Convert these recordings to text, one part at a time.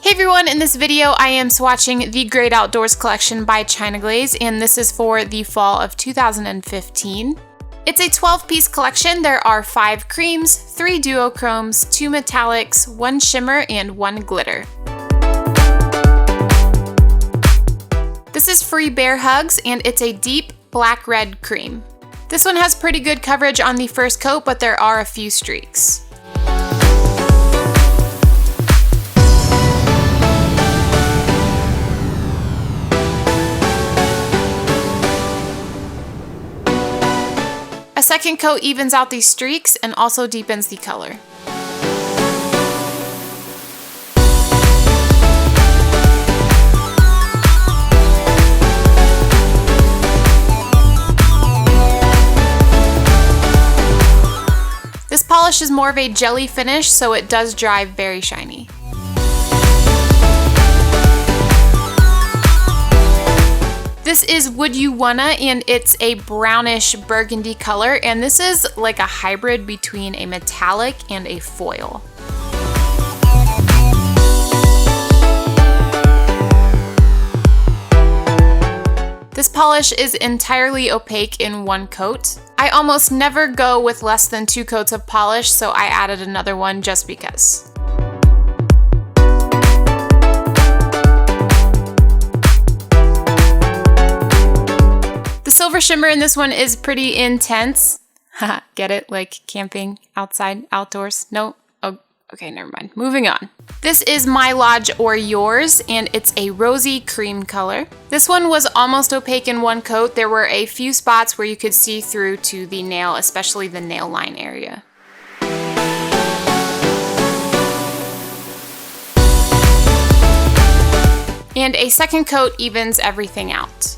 Hey everyone, in this video I am swatching the Great Outdoors collection by China Glaze, and this is for the fall of 2015. It's a 12-piece collection. There are 5 creams, 3 duochromes, 2 metallics, 1 shimmer, and 1 glitter. This is Free Bear Hugs, and it's a deep black-red cream. This one has pretty good coverage on the first coat, but there are a few streaks. A second coat evens out these streaks and also deepens the color. This polish is more of a jelly finish, so it does dry very shiny. This is Would You Wanna, and it's a brownish burgundy color, and this is like a hybrid between a metallic and a foil. This polish is entirely opaque in 1 coat. I almost never go with less than 2 coats of polish, so I added another one just because. The silver shimmer in this one is pretty intense. Haha, get it? Like camping, outside, outdoors? No? Oh, okay, never mind. Moving on. This is My Lodge or Yours, and it's a rosy cream color. This one was almost opaque in 1 coat. There were a few spots where you could see through to the nail, especially the nail line area. And a second coat evens everything out.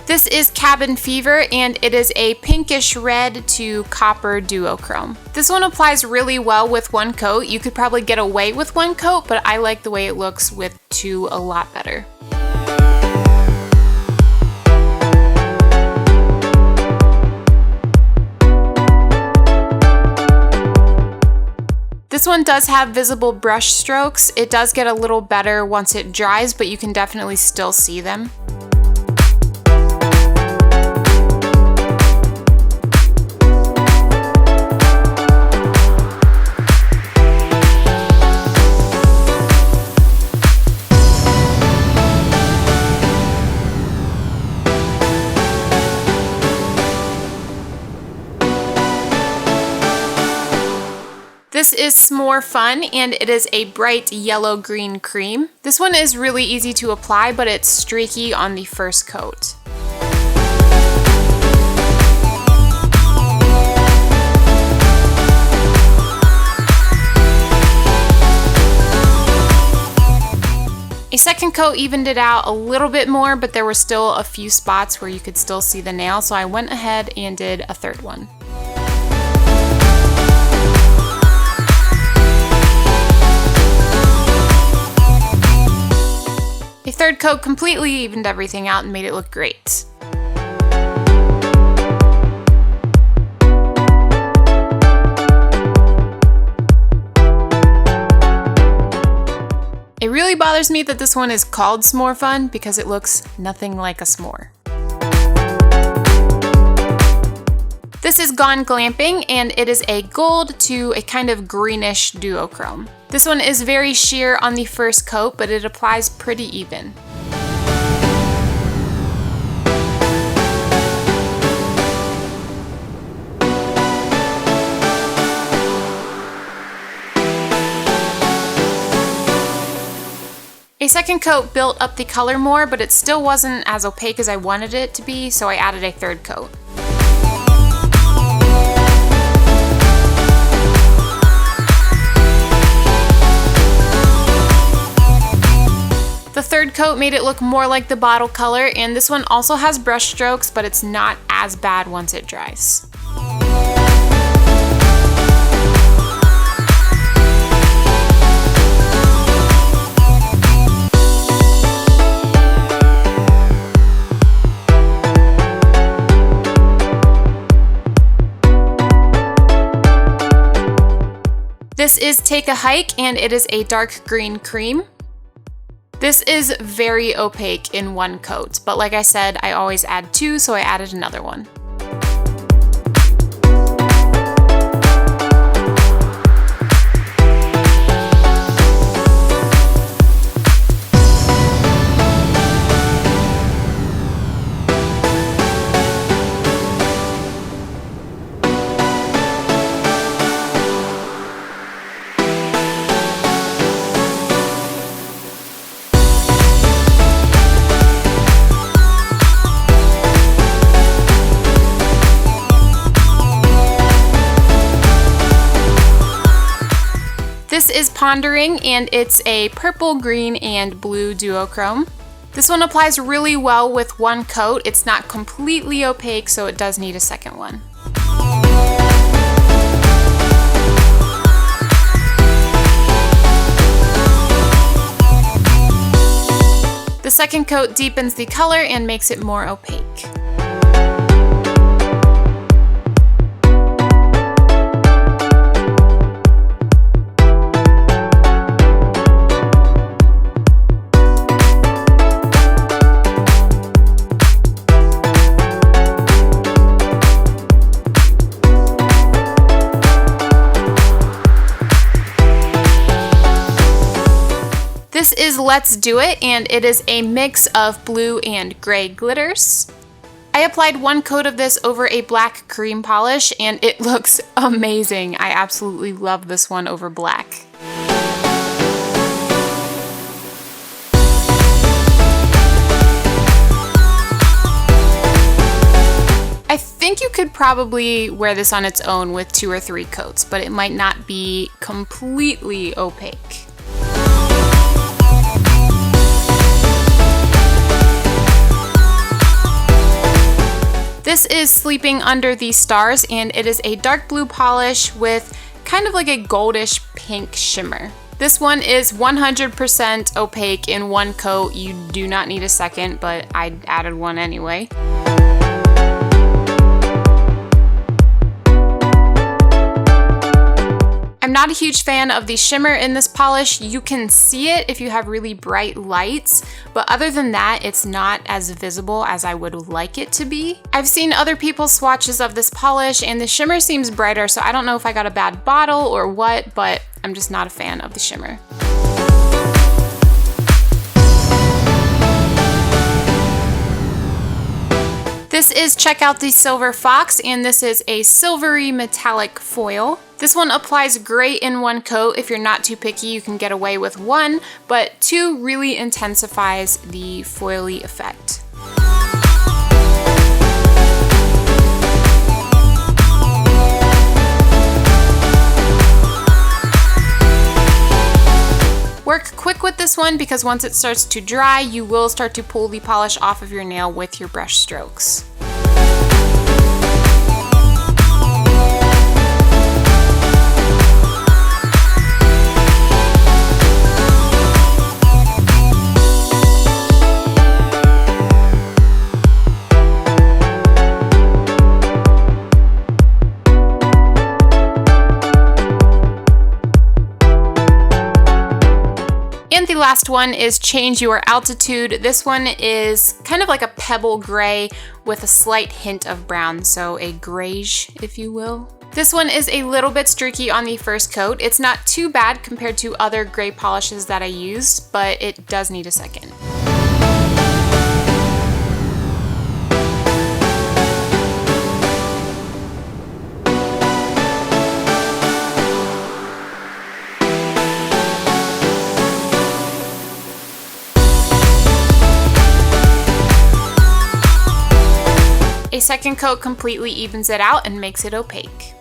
This is Cabin Fever, and it is a pinkish red to copper duochrome. This one applies really well with 1 coat. You could probably get away with 1 coat, but I like the way it looks with 2 a lot better. This one does have visible brush strokes. It does get a little better once it dries, but you can definitely still see them. This is S'more Fun, and it is a bright yellow-green cream. This one is really easy to apply, but it's streaky on the first coat. A second coat evened it out a little bit more, but there were still a few spots where you could still see the nail, so I went ahead and did a 3rd one. A 3rd coat completely evened everything out and made it look great. It really bothers me that this one is called S'more Fun because it looks nothing like a s'more. This is Gone Glamping, and it is a gold to a kind of greenish duochrome. This one is very sheer on the first coat, but it applies pretty even. A second coat built up the color more, but it still wasn't as opaque as I wanted it to be, so I added a 3rd coat. The 3rd coat made it look more like the bottle color, and this one also has brush strokes, but it's not as bad once it dries. This is Take a Hike, and it is a dark green cream. This is very opaque in one coat, but like I said, I always add two, so I added another one. This is Pondering, and it's a purple, green, and blue duochrome. This one applies really well with one coat. It's not completely opaque, so it does need a second one. The second coat deepens the color and makes it more opaque. This is Let's Do It, and it is a mix of blue and gray glitters. I applied one coat of this over a black cream polish, and it looks amazing. I absolutely love this one over black. I think you could probably wear this on its own with 2 or 3 coats, but it might not be completely opaque. This is Sleeping Under the Stars, and it is a dark blue polish with kind of like a goldish pink shimmer. This one is 100% opaque in one coat. You do not need a second, but I added one anyway. I'm not a huge fan of the shimmer in this polish. You can see it if you have really bright lights, but other than that, it's not as visible as I would like it to be. I've seen other people's swatches of this polish, and the shimmer seems brighter, so I don't know if I got a bad bottle or what, but I'm just not a fan of the shimmer. This is Check Out the Silver Fox, and this is a silvery metallic foil. This one applies great in one coat. If you're not too picky, you can get away with one, but 2 really intensifies the foily effect. Work quick with this one because once it starts to dry, you will start to pull the polish off of your nail with your brush strokes. And the last one is Change Your Altitude. This one is kind of like a pebble gray with a slight hint of brown, so a grayish, if you will. This one is a little bit streaky on the first coat. It's not too bad compared to other gray polishes that I used, but it does need a second. A second coat completely evens it out and makes it opaque.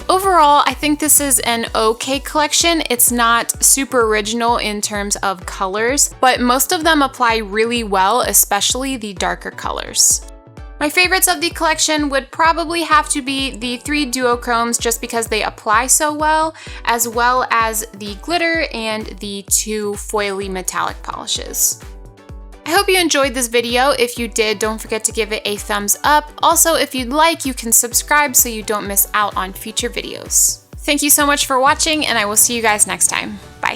Overall, I think this is an okay collection. It's not super original in terms of colors, but most of them apply really well, especially the darker colors. My favorites of the collection would probably have to be the 3 duochromes just because they apply so well as the glitter and the 2 foily metallic polishes. I hope you enjoyed this video. If you did, don't forget to give it a thumbs up. Also, if you'd like, you can subscribe so you don't miss out on future videos. Thank you so much for watching, and I will see you guys next time. Bye.